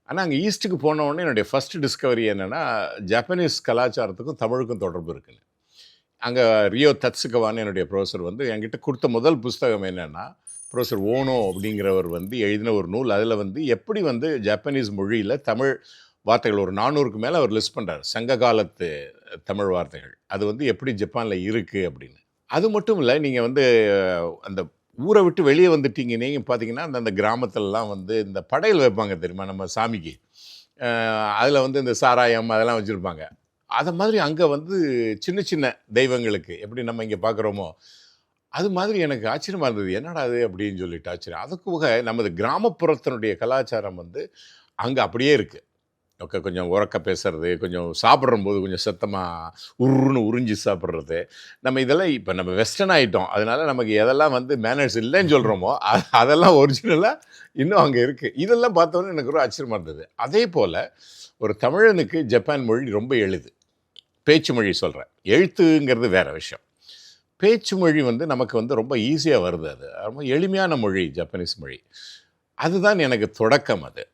ஆனா, அங்க ஈஸ்ட்டுக்கு போன உடனே என்னுடைய ஃபர்ஸ்ட் டிஸ்கவரி என்னன்னா, ஜப்பானீஸ் கலாச்சாரத்துக்கும் தமிழுக்கும் தொடர்பு இருக்குன்னு. அங்க ரியோ தத்சுகவான்னு என்னுடைய புரொஃபசர் வந்து என்கிட்ட குடுத்த முதல் புஸ்தகம் என்னன்னா, புரொஃபசர் ஓனோ அப்படிங்கிறவர் வந்து எழுதின ஒரு நூல். அதுல வந்து எப்படி வந்து ஜப்பானீஸ் மொழியில தமிழ் வார்த்தைகள் ஒரு 400க்கு மேல அவர் லிஸ்ட் பண்றாரு. சங்க காலத்து தமிழ் வார்த்தைகள். அது வந்து எப்படி ஜப்பான்ல இருக்கு அப்படின்னு. அது மட்டும் இல்ல, நீங்க வந்து அந்த ஊர விட்டு வெளிய வந்துட்டீங்க நீங்க பார்த்தீங்கன்னா, அந்த கிராமத்துலலாம் வந்து இந்த படையல் வைப்பாங்க தெரியுமா? நம்ம சாமிக்கு. அ அதுல வந்து இந்த சாராயம் அதெல்லாம் வச்சிருப்பாங்க. அத மாதிரி அங்க வந்து சின்ன சின்ன தெய்வங்களுக்கு எப்படி நம்ம இங்க பார்க்குறோமோ, அது மாதிரி எனக்கு ஆச்சரியமா இருந்தது. என்னடா இது அப்படின்னு சொல்லிட்டு ஆச்சரியம். அதுக்கு போக நமது கிராமப்புறத்தினுடைய கலாச்சாரம் வந்து அங்க அப்படியே இருக்கு. கொஞ்சம் உரக்க பேசுறது, கொஞ்சம் சாப்பிடும்போது கொஞ்சம் சத்தமா உர்ருன்னு உறிஞ்சு சாப்பிடுறது. நம்ம இதெல்லாம் இப்ப நம்ம வெஸ்டர்ன் ஆயிட்டோம். அதனால நமக்கு எதெல்லாம் வந்து மேனர்ஸ் இல்லன்னு சொல்றோமோ, அதெல்லாம் ஒரிஜினலா இன்னும் அங்க இருக்கு. இதெல்லாம் பார்த்தோனே எனக்கு ஒரு ஆச்சரியமா இருந்தது. அதேபோல ஒரு தமிழனுக்கு ஜப்பான் மொழி ரொம்ப எளிது. பேச்சு மொழி சொல்றேன். எழுத்துங்கிறது வேற விஷயம். பேச்சு மொழி வந்து நமக்கு வந்து ரொம்ப ஈஸியா வருது அது. ரொம்ப எளிமையான மொழி ஜப்பானீஸ் மொழி. அதுதான் எனக்கு தொடக்கம் அது.